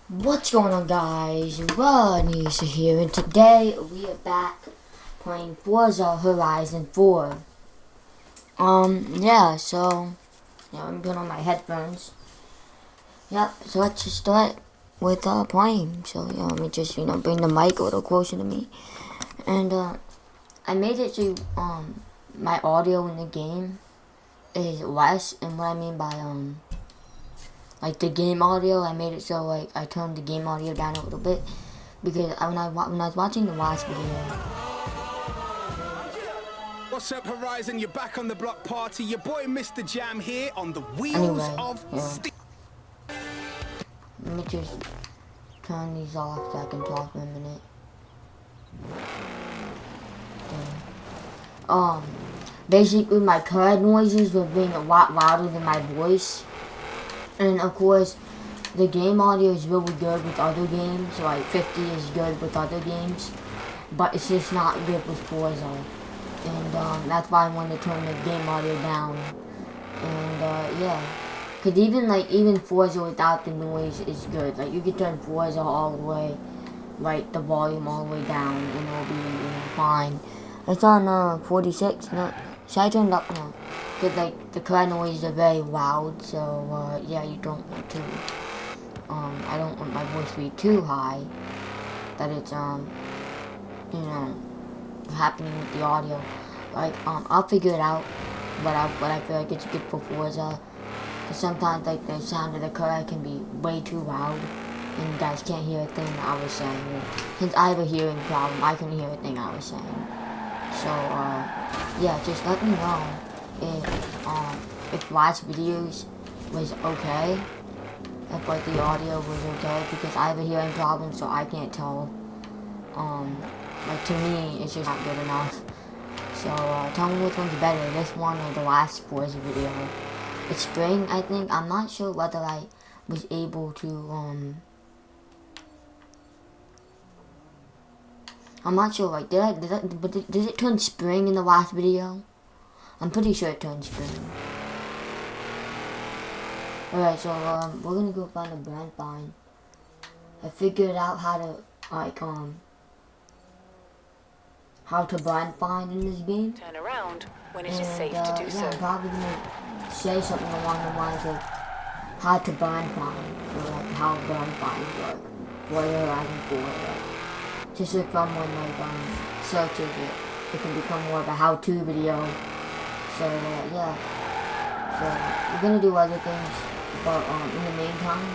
What's going on, guys? Ronnie's here, and today we are back playing Forza Horizon 4. I'm putting on my headphones. Yep, so let's just start with playing. So, let me just, bring the mic a little closer to me. And, I made it so, my audio in the game is less, and what I mean by, like the game audio, I made it so like I turned the game audio down a little bit because when I was watching the last video. What's up, Horizon? You're back on the block party. Your boy Mr. Jam here on the wheels of steel. Let me just turn these off so I can talk for a minute. Basically my car noises were being a lot louder than my voice. And of course, the game audio is really good with other games, like 50 is good with other games, but it's just not good with Forza. And that's why I wanted to turn the game audio down. And cause even Forza without the noise is good. Like you can turn Forza all the way, like the volume all the way down, and it'll be fine. It's on 46. No, should I turn it up now? Cause like the car noises are very loud, so you don't want to. I don't want my voice to be too high, that it's happening with the audio. Like I'll figure it out, but I feel like it's good for Forza. Cause sometimes like the sound of the car can be way too loud, and you guys can't hear a thing I was saying. Since I have a hearing problem, I couldn't hear a thing I was saying. So just let me know if last videos was okay, if like the audio was okay, because I have a hearing problem, so I can't tell. Like to me, it's just not good enough. So tell me which one's better, this one or the last Forza video. It's spring, I think. I'm not sure whether I was able to I'm not sure. Like, did it turn spring in the last video? I'm pretty sure it turned spring. Alright, so we're gonna go find a brand find. I figured out how to how to blind find in this game. Turn around when it is safe to do so. I'm probably gonna say something along the lines of how to blind find, or like how blind finds work. For Horizon 4, just like someone searches it, it can become more of a how-to video. So so we're gonna do other things, but in the meantime,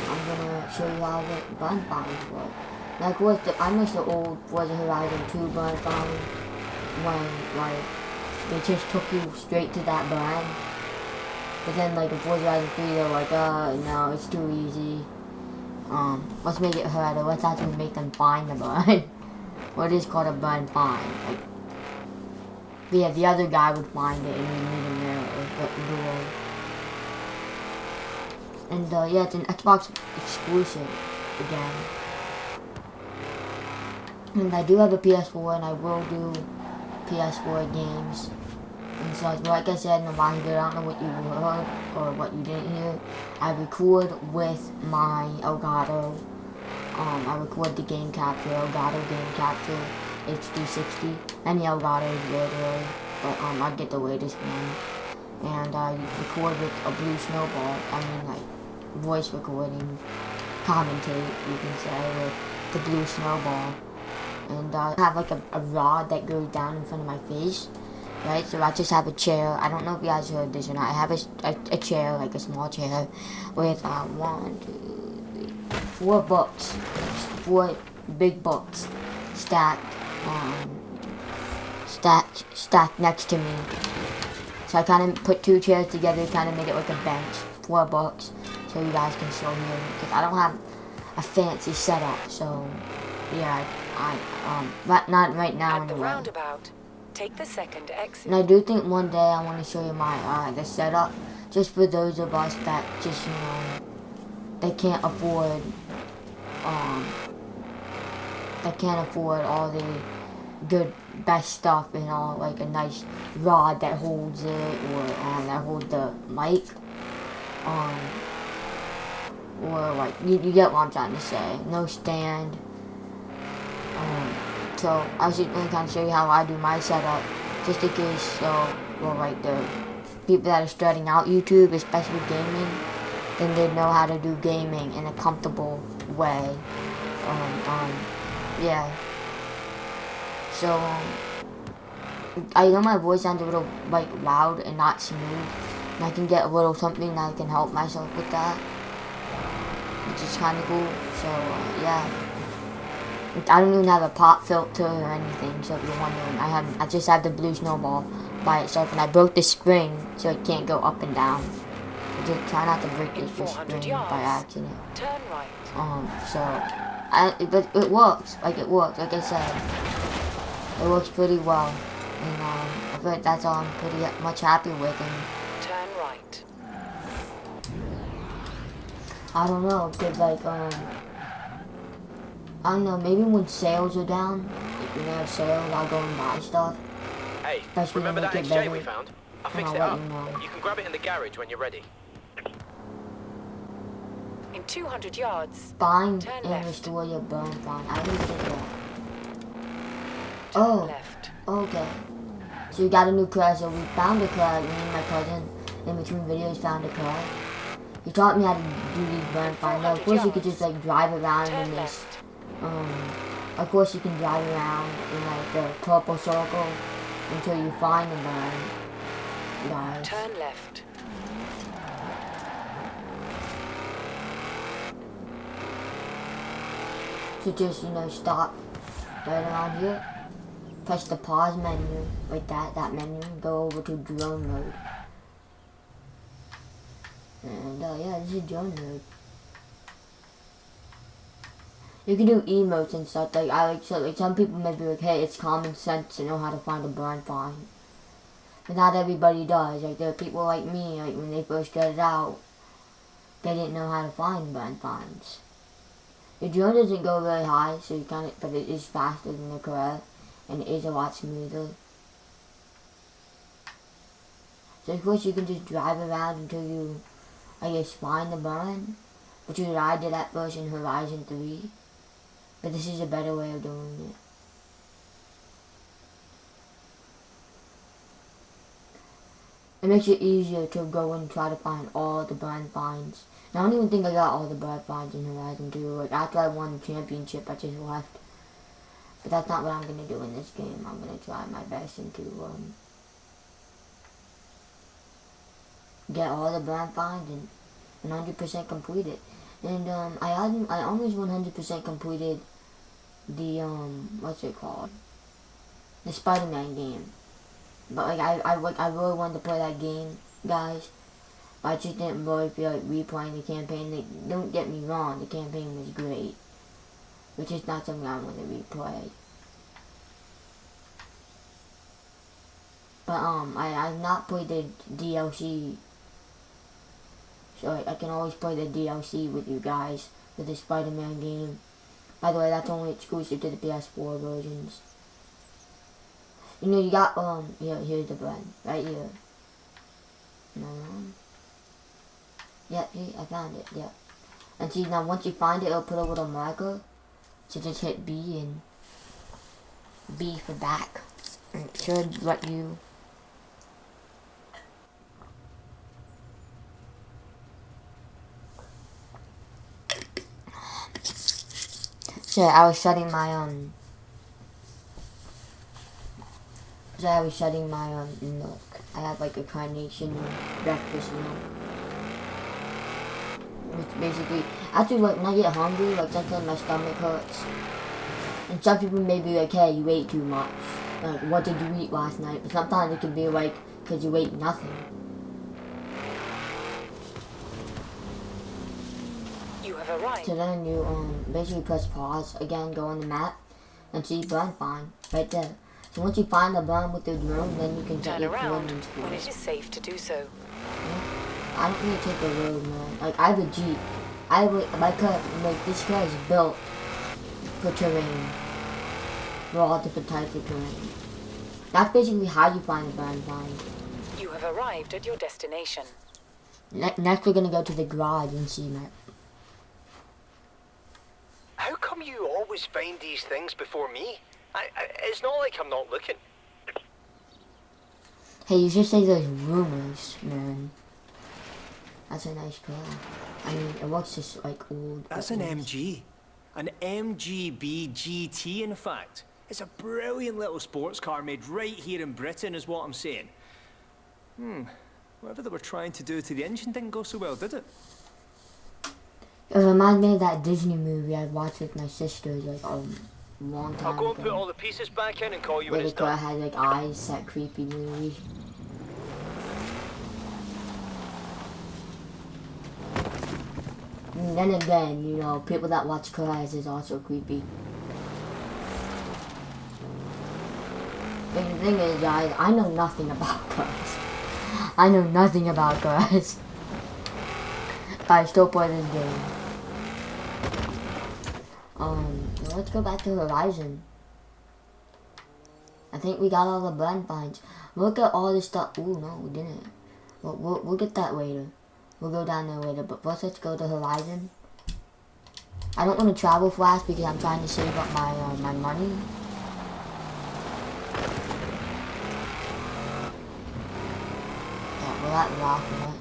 I'm gonna show you how the blind finds work. Like I missed the old Forza Horizon 2 blind find when like they just took you straight to that blind. But then like in Forza Horizon 3 they're like, no, it's too easy. Let's make it harder. Let's actually make them find the blind. What is called a blind find. Like, yeah, the other guy would find it and you meet him there at the door. And it's an Xbox exclusive again. And I do have a PS4 and I will do PS4 games. And so, like I said in the last video, I don't know what you heard or what you didn't hear. I record with my Elgato. I record the game capture, Elgato game capture, H360. Any Elgato is good, but I get the latest one. And I record with a blue snowball. I mean, like voice recording, commentate, you can say, with the blue snowball. And I have like a rod that goes down in front of my face. Right, so I just have a chair. I don't know if you guys heard this or not. I have a chair, like a small chair, with 4 books, 4 big books stacked next to me. So I kind of put 2 chairs together, kind of make it like a bench, 4 books, so you guys can still hear me. Because I don't have a fancy setup, so yeah, but not right now. At the roundabout, take the second exit. And I do think one day I want to show you my the setup, just for those of us that just they can't afford all the good best stuff and all, like a nice rod that holds it or that holds the mic. or like you get what I'm trying to say. No stand. So I was just gonna kind of show you how I do my setup, just in case. So well, like the people that are starting out YouTube, especially gaming, then they know how to do gaming in a comfortable way. Yeah. So I know my voice sounds a little like loud and not smooth, and I can get a little something that I can help myself with that, which is kind of cool. So yeah, I don't even have a pop filter or anything. So if you're wondering, I just have the blue snowball by itself, and I broke the spring so it can't go up and down. So just try not to break In this 400 spring by yards, accident. turn right. So but it works. Like it works. Like I said, it works pretty well. And I feel like that's all I'm pretty much happy with. And Turn right. I don't know, cause like I don't know, maybe when sales are down, like when they have sales, I'll go and buy stuff. Hey, Especially remember when that they get XJ better. we found? I And fixed I'll it let up. you know. You can grab it in the garage when you're ready. In 200 yards, Find turn and left. restore your burn fine. I didn't think that. Turn Oh, left. okay. So you got a new car, so we found a car, me and my cousin, in between videos found a car. He taught me how to do these burn fines. Now, of course you could just like drive around in Turn this, left. of course you can drive around in like the purple circle until you find the burn, guys. Turn left. So just, stop right around here. Press the pause menu, like that menu, and go over to drone mode. And yeah, this is drone mode. You can do emotes and stuff. Like some people may be like, hey, it's common sense to know how to find a burn fine. But not everybody does. Like there are people like me, like when they first started out, they didn't know how to find burn fines. The drone doesn't go very high, so you but it is faster than the Corvette, and it is a lot smoother. So of course you can just drive around until you, I guess, find the burn, which is what I did at first in Horizon 3. But this is a better way of doing it. It makes it easier to go and try to find all the burn finds. And I don't even think I got all the burn finds in Horizon 2. Like after I won the championship, I just left. But that's not what I'm gonna do in this game. I'm gonna try my best and to get all the burn finds and 100% complete it. And I almost 100% completed the what's it called? The Spider-Man game. But like I really wanted to play that game, guys. But I just didn't really feel like replaying the campaign. Like, don't get me wrong, the campaign was great. It's just not something I want to replay. But I've not played the DLC. So I can always play the DLC with you guys for the Spider-Man game. By the way, that's only exclusive to the PS4 versions. You got, here's the brand, right here. Am I wrong? Yep, see, I found it, yep. And see, now once you find it, it'll put a little marker. So just hit B and B for back. And it should let you. So I was setting my milk. I have like a carnation breakfast milk. Which basically, after like when I get hungry, like sometimes my stomach hurts. And some people may be like, hey, you ate too much. Like, what did you eat last night? But sometimes it can be like, because you ate nothing. You have arrived. So then you basically press pause, again go on the map, and see burn fine, right there. So once you find the burn with the drone, then you can set Turn your around coordinates for when it. it is safe to do so. Yeah. I don't need to take the road, man. Like, I have a Jeep. This car is built for terrain. For all different types of terrain. That's basically how you find the burn fine. You have arrived at your destination. Next we're gonna go to the garage and see always find these things before me. It's not like I'm not looking. Hey, you should say those rumors, man. That's a nice car. I mean, it looks just like old. That's an MG. An MGB GT, in fact. It's a brilliant little sports car made right here in Britain, is what I'm saying. Whatever they were trying to do to the engine didn't go so well, did it? It reminds me of that Disney movie I watched with my sisters like a long time I'll go and ago. put all the pieces back in and call you Where when the it's car done. had like eyes, that creepy movie. And then again, you know, people that watch cars is also creepy. But the thing is, guys, I know nothing about cars. I know nothing about cars. I still play this game. Let's go back to Horizon. I think we got all the blend finds. Look at all this stuff. Ooh, no, we didn't. We'll get that later. We'll go down there later. But first, let's go to Horizon. I don't want to travel fast because I'm trying to save up my my money. Yeah, we're at Rock, right?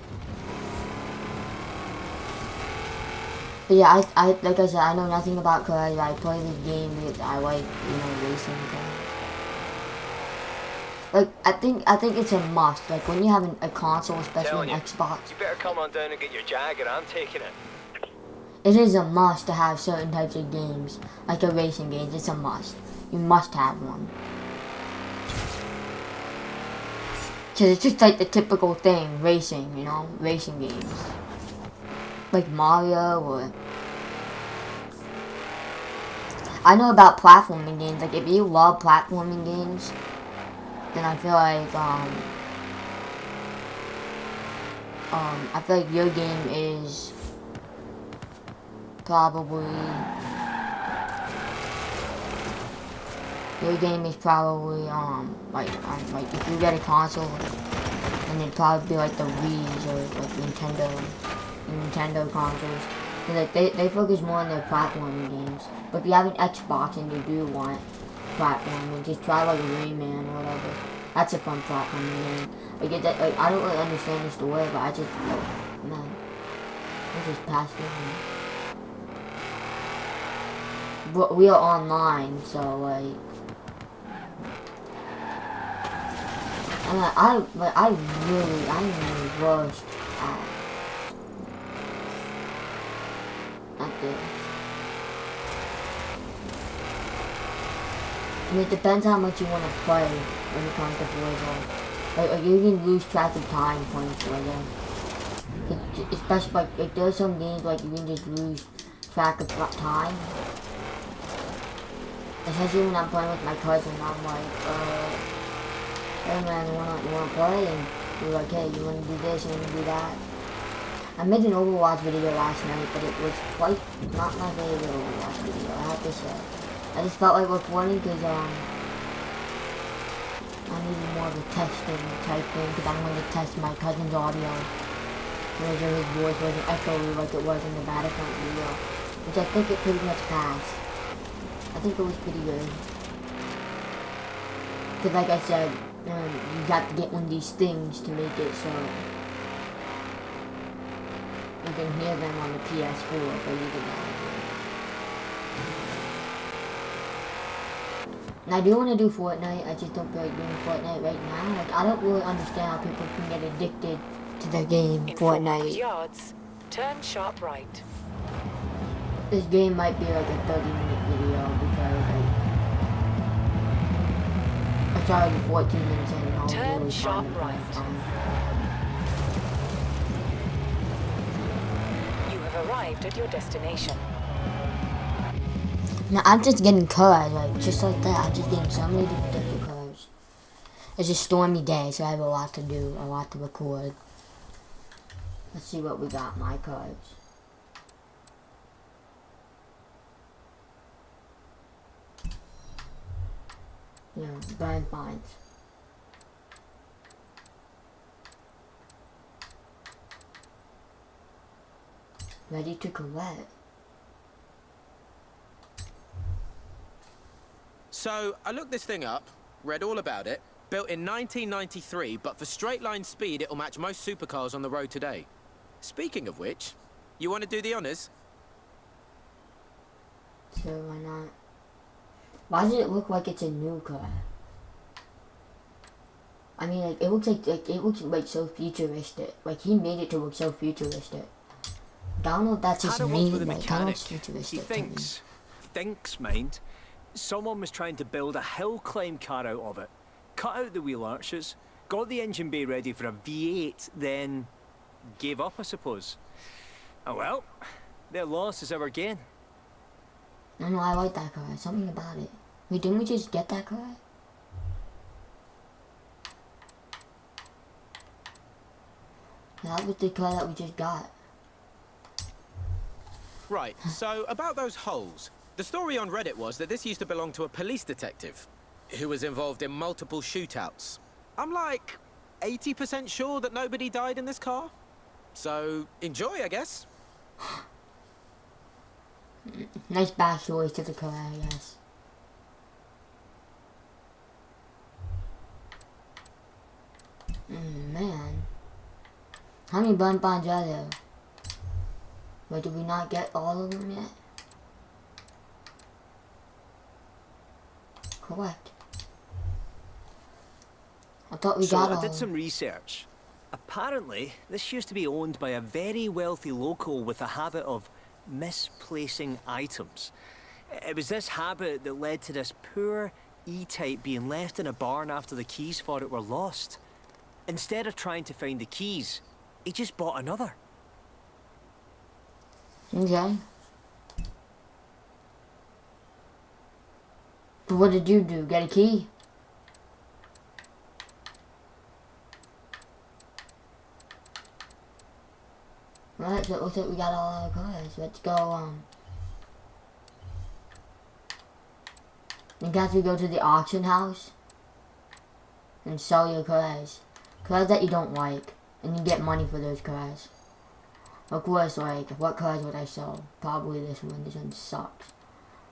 But yeah, I like I said, I know nothing about cars. I play this game because I like, you know, racing cars. Like, I think it's a must. Like, when you have a console, especially Telling an you. Xbox, You better come on down and get your Jag, or I'm taking it. it is a must to have certain types of games. Like the racing games, it's a must. You must have one. Cause it's just like the typical thing, racing, you know, racing games. Like Mario or... I know about platforming games. Like, if you love platforming games, then I feel like, I feel like your game is probably... Your game is probably, like if you get a console, then it'd probably be like the Wii's or like Nintendo consoles. And like they focus more on their platforming games. But if you have an Xbox and you do want platforming, just try like Rayman or whatever. That's a fun platforming game. Like, I don't really understand the story, but I just, man, I just passed through me. But we are online, so like, and I'm really worst at this. I mean, it depends how much you want to play when it comes to Forza. Like, you can lose track of time playing Forza. Especially like there's some games like you can just lose track of time. Especially when I'm playing with my cousin, I'm like, hey man, you wanna play? And we're like, hey, you wanna do this, you wanna do that? I made an Overwatch video last night, but it was quite not my favorite Overwatch video, I have to say. I just felt like recording because I needed more of a testing type thing, because I'm going to test my cousin's audio. Make sure his voice wasn't echoey like it was in the Battlefront video, which I think it pretty much passed. I think it was pretty good. Because like I said, you got to get one of these things to make it so you can hear them on the PS4, but you can And I do want to do Fortnite, I just don't feel like doing Fortnite right now. Like, I don't really understand how people can get addicted to the game, In 400 Fortnite. yards, turn sharp right. This game might be like a 30-minute video because it's already 14 minutes in and I'm Turn really sharp trying to right. You have arrived at your destination. Now I'm just getting cars, like just like that. I'm just getting so many different cars. It's a stormy day, so I have a lot to do, a lot to record. Let's see what we got, my cars. Yeah, brand finds. Ready to collect. So, I looked this thing up, read all about it. Built in 1993, but for straight line speed, it'll match most supercars on the road today. Speaking of which, you want to do the honors? Sure, why not? Why does it look like it's a new car? I mean, like, it looks like so futuristic. Like, he made it to look so futuristic. I don't know if that's just Had a me, word with the but it kind of mechanic. looks He futuristic to me. thinks, mind. Someone was trying to build a hill climb car out of it. Cut out the wheel arches, got the engine bay ready for a V8, then gave up, I suppose. Oh well, their loss is our gain. I know, I like that car. Something about it. Wait, didn't we just get that car? That was the car that we just got. Right, so about those holes. The story on Reddit was that this used to belong to a police detective who was involved in multiple shootouts. I'm like 80% sure that nobody died in this car. So, enjoy, I guess. Nice backstory to the car, I guess. Man. How many bun bonds are there? Wait, did we not get all of them yet? Correct. I thought we got all I did of some them. research. Apparently, this used to be owned by a very wealthy local with a habit of misplacing items. It was this habit that led to this poor E-Type being left in a barn after the keys for it were lost. Instead of trying to find the keys, he just bought another. Okay. But what did you do? Get a key? Right, so it looks like we got all our cars. Let's go, you got to go to the auction house and sell your cars. Cars that you don't like. And you get money for those cars. Of course, like, what cars would I sell? Probably this one. This one sucks.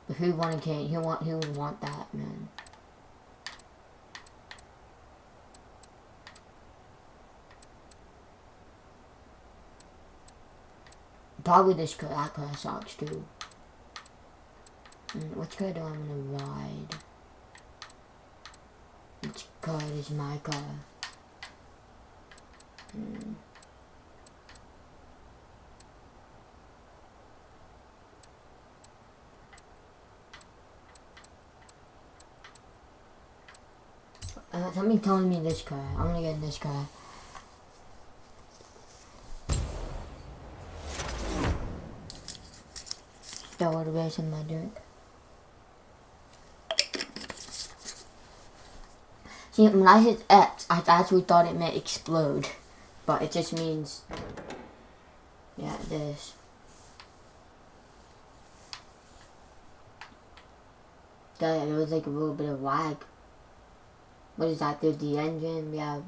But who would want that, man? Probably this car, that car sucks too. Which car do I want to ride? Which car is my car? Something telling me this car. I'm gonna get in this car. That would race in my drink. See, when I hit X, I actually thought it meant explode. But it just means... Yeah, this. There was like a little bit of lag. What is that? There's the engine. We have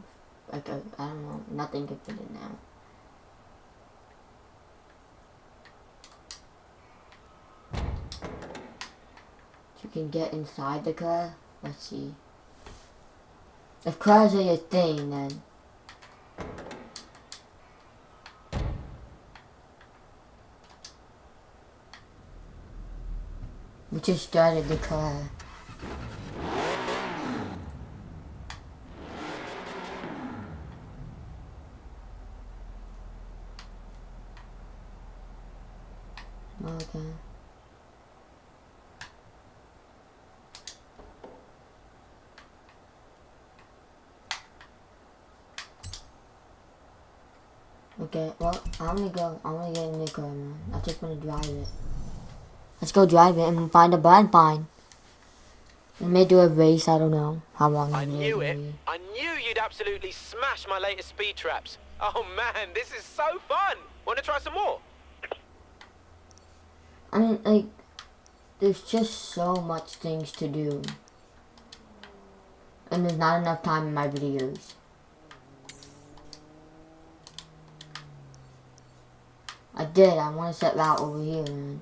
like a, I don't know, nothing can fit in now. You can get inside the car. Let's see. If cars are your thing, then we just started the car. Okay. Okay, well, I'm gonna get a new car, man. I just wanna drive it. Let's go drive it and find a blind find. We may do a race, I don't know how long I it is. knew it. Maybe. I knew you'd absolutely smash my latest speed traps. Oh man, this is so fun. Want to try some more? I mean, like, there's just so much things to do. And there's not enough time in my videos. I want to set route over here, man.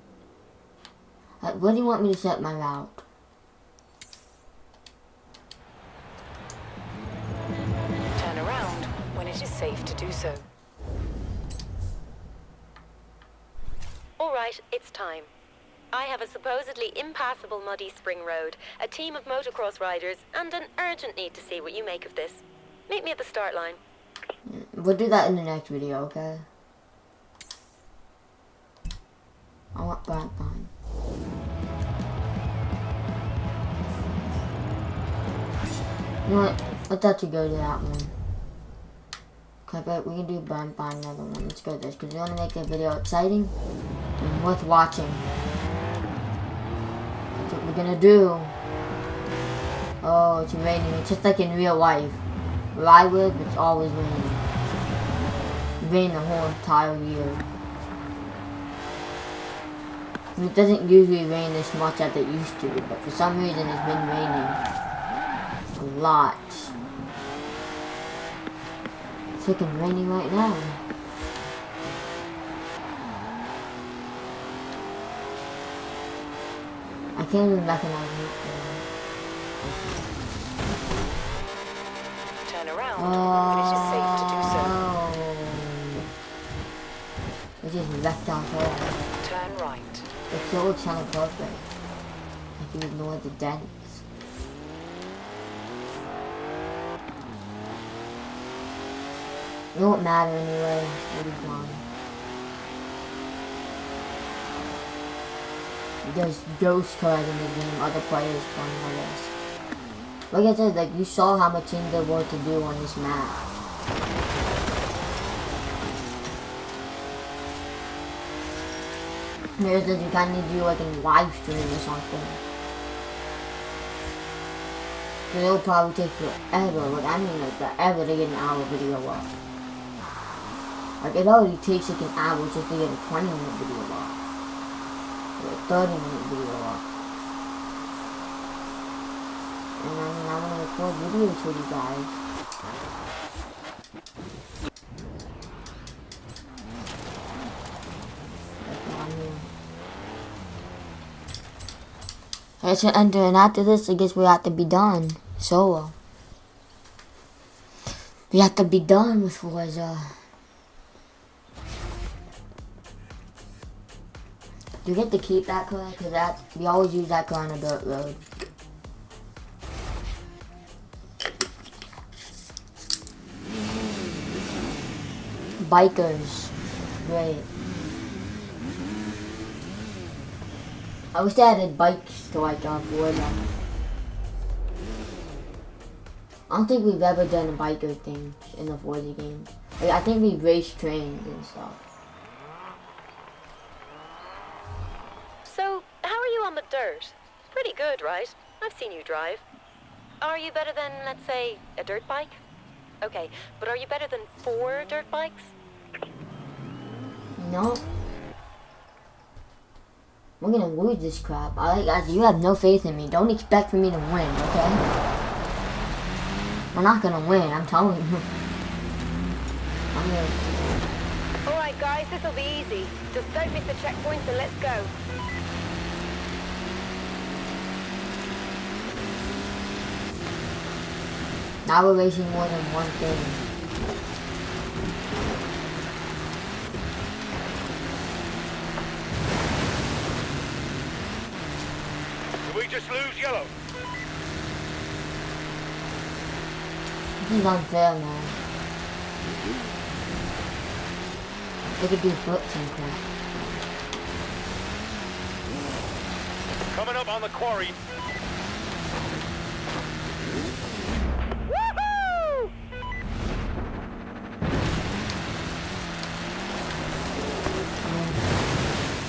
Where do you want me to set my route? it is safe to do so. All right, it's time. I have a supposedly impassable muddy spring road, a team of motocross riders, and an urgent need to see what you make of this. Meet me at the start line. We'll do that in the next video, okay? I want brand fine. You know what? Let's actually go to that one. Okay, but we can do brand fine another one. Let's go to this because we want to make the video exciting and worth watching. That's what we're gonna do. Oh, it's raining. It's just like in real life. Where I live, it's always raining. Rain the whole entire year. And it doesn't usually rain this much as it used to, but for some reason it's been raining a lot. It's freaking raining right now. I can't even recognize it. Turn around when it is safe to do so. It just wrecked our car. Turn right. It still looks kind of perfect. I can ignore the dents. It won't matter anyway. It'll be fine. There's ghost cars in this game, other players playing, I guess. Like I said, like you saw how much things there were to do on this map. Here's that you kind of need to do like a live stream or something. Cause it'll probably take forever, like I mean like forever to get an hour video up. Like it already takes like an hour just to get a 20-minute video up. Or a 30-minute video up. And I mean, I want to record videos for you guys. Let's enter, and after this, I guess we have to be done. So, we have to be done with Forza. Do you get to keep that car? Because we always use that car on a dirt road. Bikers. Great. I wish they added bikes to like Forza. I don't think we've ever done a biker thing in the Forza game. Like, I think we raced trains and stuff. So, how are you on the dirt? Pretty good, right? I've seen you drive. Are you better than, let's say, a dirt bike? Okay, but are you better than 4 dirt bikes? No. We're gonna lose this crap. You have no faith in me. Don't expect for me to win, okay? We're not gonna win, I'm telling you. I'm gonna... Alright guys, this'll be easy. Just don't miss the checkpoints and let's go. Now we're racing more than one thing. We just lose yellow. This is unfair, man. They could do flips and crap. Coming up on the quarry. Woohoo!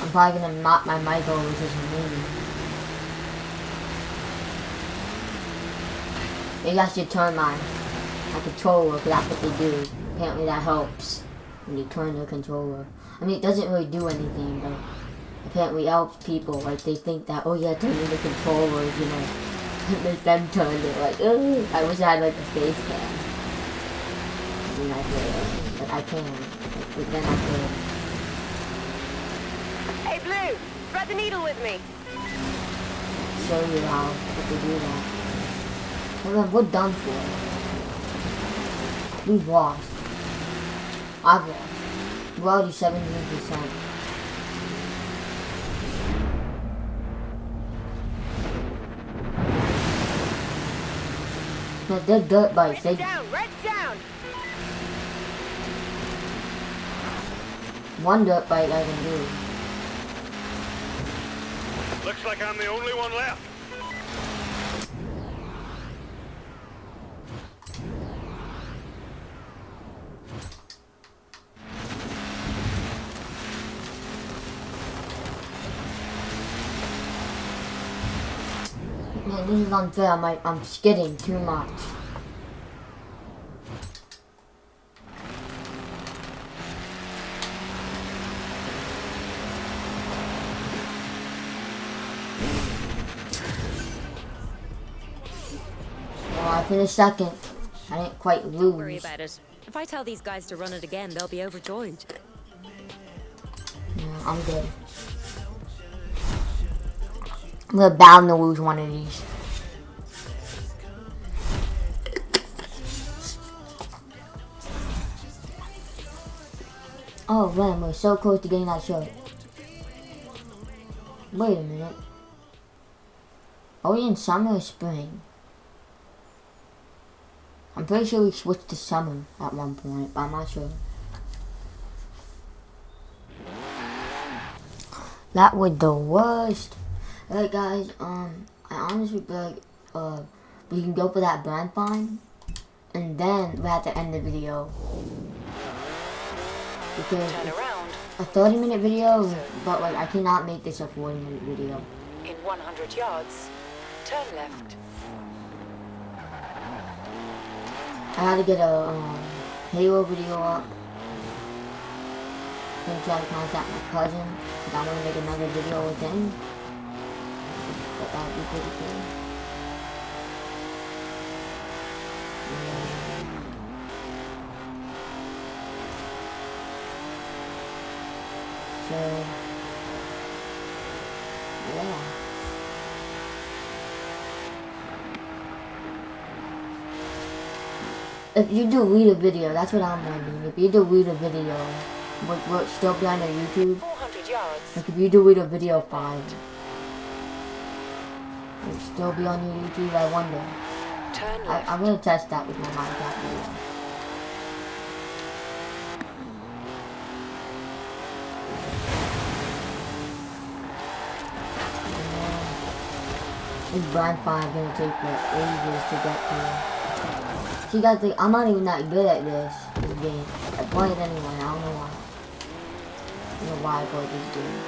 I'm probably gonna knock my mic over just me. Maybe I should turn my controller, because that's what they do. Apparently that helps when you turn the controller. I mean, it doesn't really do anything, but apparently it helps people. Like, they think that, oh yeah, turning the controllers, you know, make them turn it. Like, ugh. I wish I had like a face cam. I mean, I could, but I can't. But then I could. Hey Blue, thread the needle with me. Show you how to do that. Well, we're done for. We lost. I've lost. We're already 17%. No, they're dirt bikes. They Down, red down. one dirt bike I can do. Looks like I'm the only one left. Man, this is unfair. I'm skidding too much. Well, I finished second. I didn't quite lose. Don't worry about it. If I tell these guys to run it again, they'll be overjoyed. Yeah, I'm good. We're bound to lose one of these. Oh man, we're so close to getting that shirt. Wait a minute. Are we in summer or spring? I'm pretty sure we switched to summer at one point, but I'm not sure. That was the worst. Alright guys, I honestly feel like, we can go for that brand find, and then we have to end the video. Because Turn it's around. a 30-minute video, but like I cannot make this a 40-minute video. In 100 yards, turn left. I had to get a Halo video up. I'm gonna try to contact my cousin, because I want to make another video with him. But that would be pretty cool. So, yeah. If you delete a video, that's what I'm wondering. If you delete a video, will it still be on your YouTube? 400 yards. Like if you delete a video file, will it still be on your YouTube? I wonder. Turn left. I'm gonna test that with my Minecraft video. This blind find is gonna take me ages to get to. See guys, I'm not even that good at this game. I play it anyway, I don't know why. I don't know why I play this game.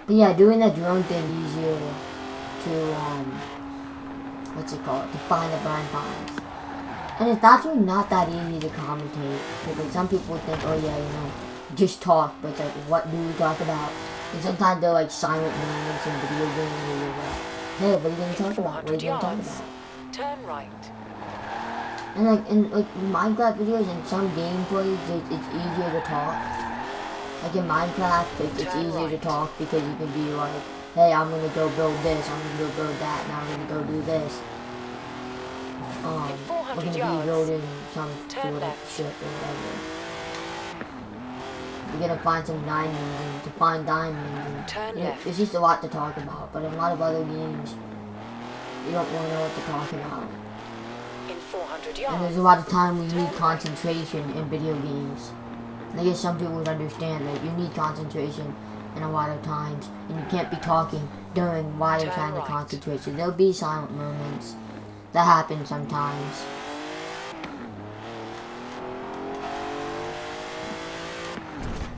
But yeah, doing the drone thing easier to, what's it called? To find the blind finds. And it's actually not that easy to commentate. Because some people think, oh yeah, you know, just talk. But it's like, what do you talk about? And sometimes they're like silent moments in video games where you're like, hey, what are you going to talk about? What are you going to talk about? Turn right. And like, in like Minecraft videos and some gameplays, it's easier to talk. Like in Minecraft, it's easier to talk because you can be like, hey, I'm gonna go build this, I'm gonna go build that, and I'm gonna go do this. We're gonna be building some sort of shit or whatever. We're gonna find some diamonds, and to find diamonds, and it's just a lot to talk about. But in a lot of other games, you don't really know what to talk about. In 400 yards. And there's a lot of time we need concentration in video games. I guess some people would understand that you need concentration in a lot of times, and you can't be talking during while you're trying to concentrate. So there'll be silent moments that happen sometimes.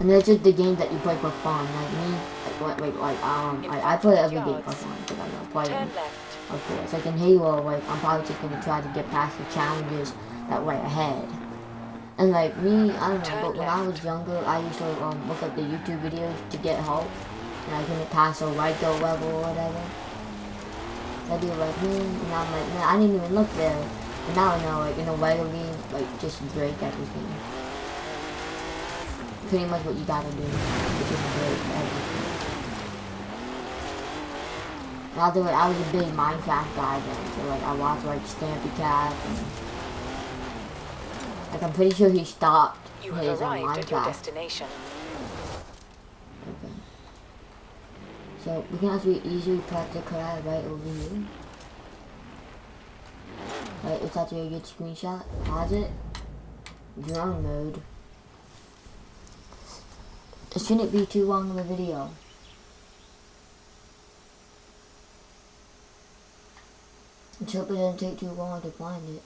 And that's just the games that you play for fun. Like me, I play every game for fun because I'm not playing. Okay, it's like in Halo, like I'm probably just gonna try to get past the challenges that lay ahead. And like me, I don't know, but when I was younger, I used to look up the YouTube videos to get help, and I couldn't pass a Ryko level or whatever. I'd be like, and I'm like, man, I didn't even look there. But now I know, like in a regular game, like just break everything. Pretty much what you gotta do, is just break everything. Now I was a big Minecraft guy then, so like I watched like Stampy Cat and like I'm pretty sure he stopped You his have arrived at your Minecraft. destination. Okay. So we can actually easily put the crab right over here. Right, it's actually a good screenshot. Pause it. Drone mode. It shouldn't be too long of a video. Let's hope it doesn't take too long to find it.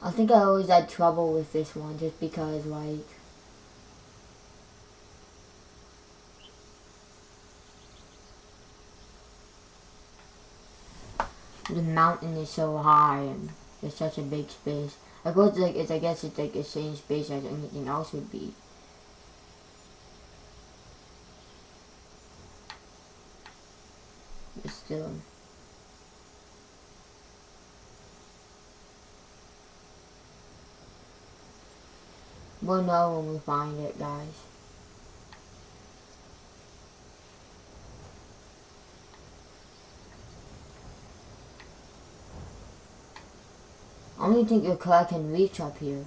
I think I always had trouble with this one just because like the mountain is so high and there's such a big space. I guess it's like the same space as anything else would be. But still. We'll know when we find it, guys. I don't even think your car can reach up here.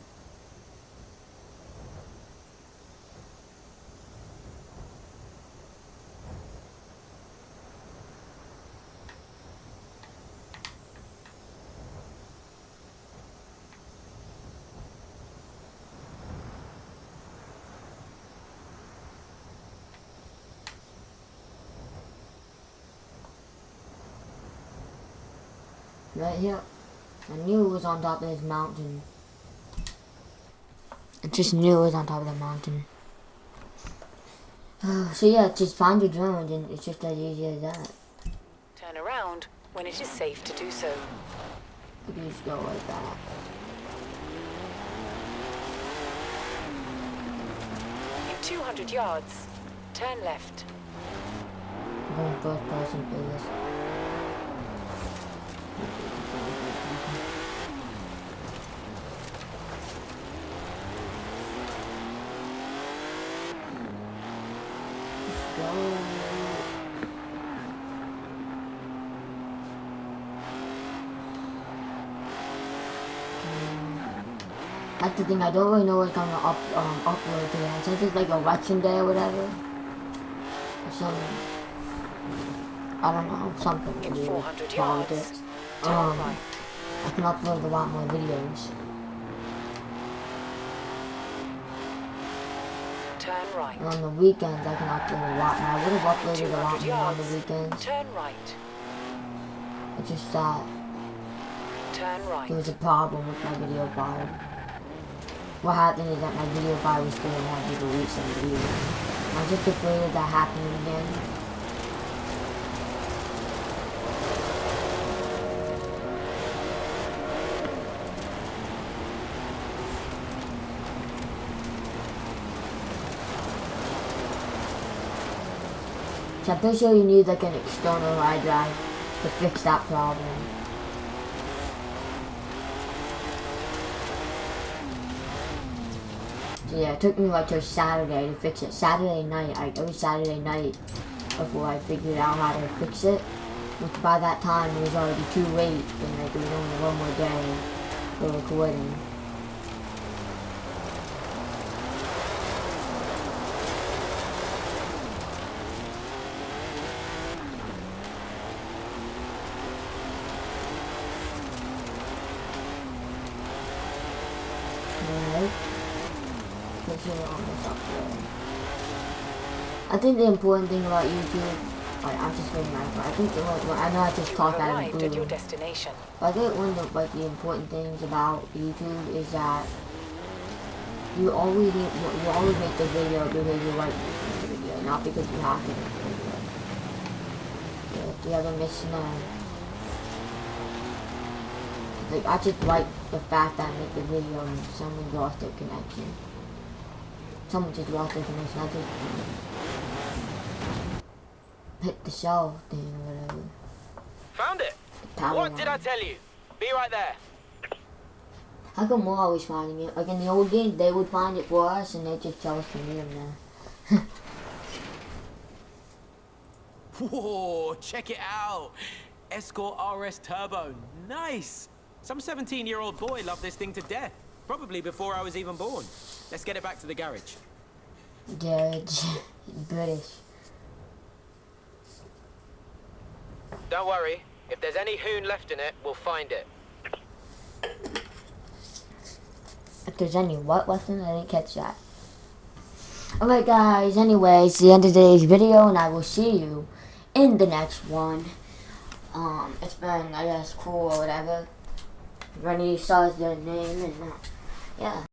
Right here. I knew it was on top of this mountain. I just knew it was on top of the mountain. So yeah, just find your drones and it's just as easy as that. Turn around when it is safe to do so. You can just go like that. In 200 yards, turn left. I'm going first person for this. That's the thing, I don't really know what's gonna upload today. Since it's like election day or whatever. Or something. I don't know, something to In do 400 with yards, politics. turn right. I can upload a lot more videos. Turn right. And on the weekends I can upload a lot more. I would have uploaded a lot 200 more on the yards, weekends. turn right. It's just that Turn right. there was a problem with my video file. What happened is that my video file was still and had to delete some videos. I'm just afraid of that happening again. So I'm pretty sure you need like an external hard drive to fix that problem. So yeah, it took me like till Saturday to fix it. Saturday night, it was Saturday night before I figured out how to fix it. Which by that time it was already too late and like there was only one more day for recording. I think the important thing about YouTube, I'm just getting my I think I know I just talked out of Arrived the at your blue. destination. But I think one of the important things about YouTube is that you always make the video because you like making the video, not because you have to make the video. Yeah, if you ever miss like I just like the fact that I make the video and someone lost their connection. Someone just walked up to me, so I just hit the shell thing or whatever. Found it. Power What did I line. tell you? Be right there. How come we're always finding it? Like in the old game, they would find it for us, and they just tell us to meet them there. Whoa, check it out. Escort RS Turbo. Nice. Some 17-year-old boy loved this thing to death. Probably before I was even born. Let's get it back to the garage. Judge, British. Don't worry. If there's any hoon left in it, we'll find it. If there's any what left in it, I didn't catch that. Alright guys, anyway, it's the end of today's video, and I will see you in the next one. It's been, I guess, cool or whatever. Rennie saw the name, and yeah.